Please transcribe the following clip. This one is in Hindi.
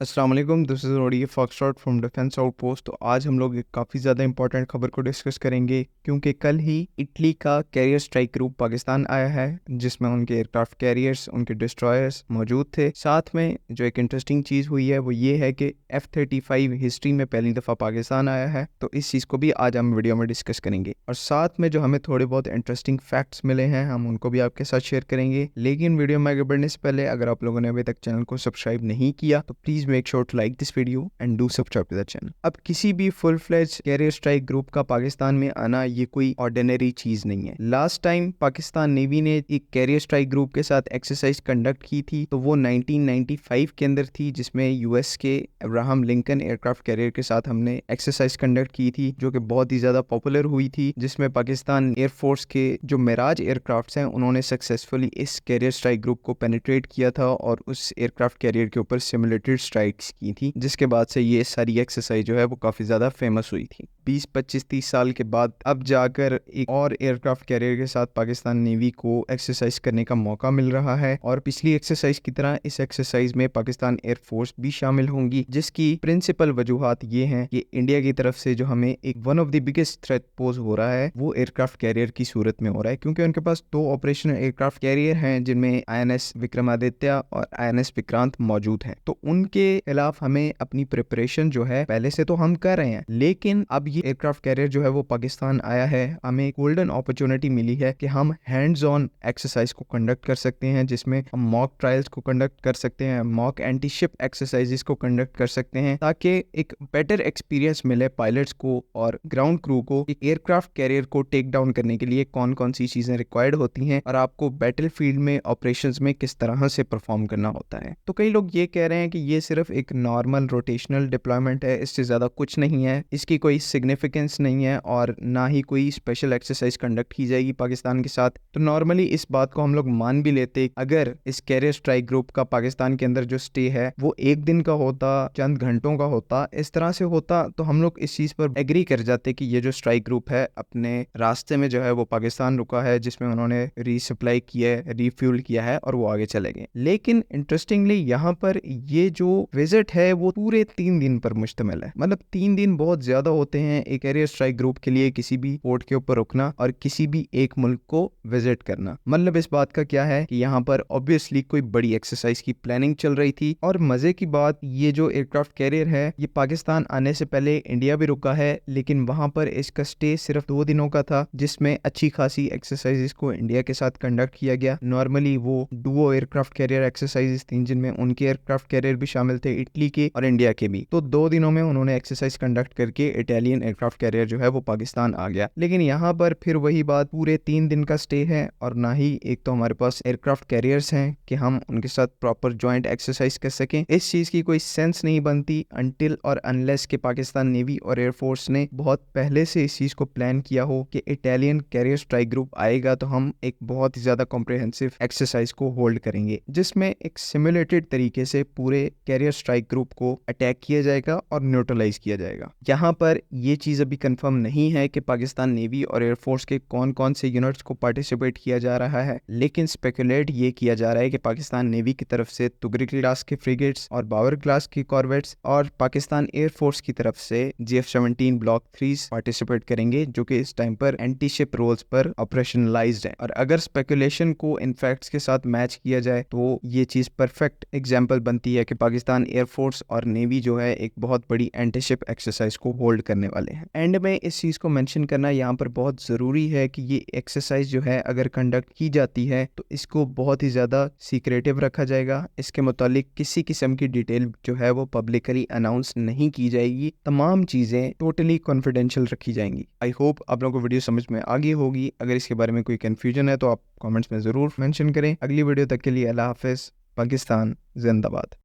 अस्सलाम वालेकुम, this is Roadie foxtrot from defence outpost. तो आज हम लोग एक काफ़ी ज़्यादा इंपॉर्टेंट खबर को डिस्कस करेंगे क्योंकि कल ही इटली का कैरियर स्ट्राइक ग्रुप पाकिस्तान आया है जिसमें उनके एयरक्राफ्ट कैरियर्स, उनके डिस्ट्रॉयर्स मौजूद थे। साथ में जो एक इंटरेस्टिंग चीज़ हुई है वो ये है कि F-35 हिस्ट्री में पहली दफ़ा पाकिस्तान आया है। तो इस चीज़ को भी आज हम वीडियो में डिस्कस करेंगे और साथ में जो हमें थोड़े बहुत इंटरेस्टिंग फैक्ट्स मिले हैं हम उनको भी आपके साथ शेयर करेंगे। लेकिन वीडियो में आगे बढ़ने से पहले अगर आप लोगों ने अभी तक चैनल को सब्सक्राइब नहीं किया तो please make sure to like this video and do subscribe to the channel. अब किसी भी full fledge carrier strike group का पाकिस्तान में आना ये कोई ऑर्डिनरी चीज नहीं है। लास्ट टाइम पाकिस्तान नेवी ने एक कैरियर स्ट्राइक ग्रुप के साथ एक्सरसाइज कंडक्ट की थी तो वो 1995 के अंदर थी, जिसमें यूएस के अब्राहम लिंकन एयरक्राफ्ट कैरियर के साथ हमने एक्सरसाइज कंडक्ट की थी जो कि बहुत ही ज्यादा पॉपुलर हुई थी, जिसमें पाकिस्तान एयरफोर्स के जो मिराज एयरक्राफ्ट हैं उन्होंने सक्सेसफुली इस कैरियर स्ट्राइक ग्रुप को पेनिट्रेट किया था और उस एयरक्राफ्ट कैरियर के ऊपर सिमुलेटेड स्ट्राइक्स की थी, जिसके बाद से ये सारी एक्सरसाइज जो है वो काफ़ी ज़्यादा फेमस हुई थी। 20, 25, 30 साल के बाद अब जाकर एक और एयरक्राफ्ट कैरियर के साथ पाकिस्तान नेवी को एक्सरसाइज करने का मौका मिल रहा है और पिछली एक्सरसाइज की तरह इस एक्सरसाइज में पाकिस्तान एयरफोर्स भी शामिल होंगी, जिसकी प्रिंसिपल वजूहात ये हैं कि इंडिया की तरफ से जो हमें एक one of the biggest threat pose हो रहा है वो एयरक्राफ्ट कैरियर की सूरत में हो रहा है, क्योंकि उनके पास 2 ऑपरेशनल एयरक्राफ्ट कैरियर हैं जिनमें INS विक्रमादित्य और INS विक्रांत मौजूद हैं। तो उनके खिलाफ हमें अपनी प्रिपरेशन जो है पहले से तो हम कर रहे हैं, लेकिन अब ये एयरक्राफ्ट कैरियर जो है वो पाकिस्तान आया है, हमें एक गोल्डन अपॉर्चुनिटी मिली है कि हम हैंड्स ऑन एक्सरसाइज को कंडक्ट कर सकते हैं, जिसमें हम मॉक ट्रायल्स को कंडक्ट कर सकते हैं, मॉक एंटी शिप एक्सरसाइजेस को कंडक्ट कर सकते हैं, ताकि एक बेटर एक्सपीरियंस मिले पायलट्स को और ग्राउंड क्रू को एक एयरक्राफ्ट कैरियर को टेक डाउन करने के लिए कौन कौन सी चीजें रिक्वायर्ड होती हैं और आपको बैटलफील्ड में ऑपरेशंस में किस तरह से परफॉर्म करना होता है। तो कई लोग ये कह रहे हैं कि ये सिर्फ एक नॉर्मल रोटेशनल डिप्लॉयमेंट है, इससे ज्यादा कुछ नहीं है, इसकी कोई सिग्निफिकेंस नहीं है और ना ही कोई स्पेशल एक्सरसाइज कंडक्ट की जाएगी पाकिस्तान के साथ। तो नॉर्मली इस बात को हम लोग मान भी लेते अगर इस कैरियर स्ट्राइक ग्रुप का पाकिस्तान के अंदर जो स्टे है वो 1 दिन का होता, चंद घंटों का होता, इस तरह से होता तो हम लोग इस चीज पर एग्री कर जाते कि ये जो स्ट्राइक ग्रुप है अपने रास्ते में जो है वो पाकिस्तान रुका है, जिसमें उन्होंने रीसप्लाई किया है, रिफ्यूल किया है और वो आगे चले गए। लेकिन इंटरेस्टिंगली यहाँ पर ये जो विजिट है वो पूरे 3 दिन पर मुश्तमिल है। मतलब 3 दिन बहुत ज्यादा होते हैं एक कैरियर स्ट्राइक ग्रुप के लिए किसी भी पोर्ट के ऊपर रुकना और किसी भी एक मुल्क को विजिट करना। मतलब इस बात का क्या है कि यहाँ पर ऑब्वियसली कोई बड़ी एक्सरसाइज की प्लानिंग चल रही थी और मजे की बात ये जो एयरक्राफ्ट कैरियर है ये पाकिस्तान आने से पहले इंडिया भी रुका है, लेकिन वहां पर इसका स्टे सिर्फ 2 दिनों का था, जिसमें अच्छी खासी एक्सरसाइजेस को इंडिया के साथ कंडक्ट किया गया। नॉर्मली वो डुओ एयरक्राफ्ट कैरियर एक्सरसाइजेस थी जिनमें उनके एयरक्राफ्ट कैरियर भी शामिल थे, इटली के और इंडिया के भी। तो 2 दिनों में उन्होंने एक्सरसाइज कंडक्ट करके इटालियन एयरक्राफ्ट कैरियर जो है वो पाकिस्तान आ गया। लेकिन यहाँ पर फिर वही बात, पूरे 3 दिन का स्टे है और ना ही एक तो हमारे पास एयरक्राफ्ट कैरियर्स हैं कि हम उनके साथ प्रॉपर ज्वाइंट एक्सरसाइज कर सकें। इस चीज की कोई सेंस नहीं बनती अनटिल और अनलेस के पाकिस्तान नेवी और एयरफोर्स ने बहुत पहले से इस चीज को प्लान किया हो कि इटालियन कैरियर स्ट्राइक ग्रुप आएगा तो हम एक बहुत ही ज्यादा कॉम्प्रिहेंसिव एक्सरसाइज को होल्ड करेंगे, जिसमें एक सिमुलेटेड तरीके से पूरे कैरियर स्ट्राइक ग्रुप को अटैक किया जाएगा और न्यूट्रलाइज किया जाएगा। यहाँ पर ये चीज अभी कंफर्म नहीं है कि पाकिस्तान नेवी और एयरफोर्स के कौन कौन से यूनिट्स को पार्टिसिपेट किया जा रहा है, लेकिन स्पेकुलेट ये किया जा रहा है कि पाकिस्तान नेवी की तरफ से तुगरिक क्लास के फ्रिगेट्स और बावर क्लास की कॉर्वेट्स और पाकिस्तान एयरफोर्स की तरफ से GF-17 ब्लॉक 3 पार्टिसिपेट करेंगे, जो कि इस टाइम पर एंटी शिप रोल्स पर ऑपरेशनलाइज्ड है। और अगर स्पेकुलेशन को इन फैक्ट्स के साथ मैच किया जाए तो ये चीज परफेक्ट एग्जांपल बनती है कि पाकिस्तान एयरफोर्स और नेवी जो है एक बहुत बड़ी एंटी शिप एक्सरसाइज को होल्ड करने वाले हैं। एंड में इस चीज को मेंशन करना यहाँ पर बहुत जरूरी है कि ये एक्सरसाइज जो है अगर कंडक्ट की जाती है तो इसको बहुत ही ज्यादा सीक्रेटिव रखा जाएगा। इसके मुतालिक किसी किस्म की डिटेल जो है वो पब्लिकली अनाउंस नहीं की जाएगी, तमाम चीजें टोटली कॉन्फिडेंशियल रखी जाएंगी। आई होप आप लोगों को वीडियो समझ में आ गई होगी। अगर इसके बारे में कोई कंफ्यूजन है तो आप कमेंट्स में जरूर मेंशन करें। अगली वीडियो तक के लिए अल्लाह हाफिज। पाकिस्तान जिंदाबाद।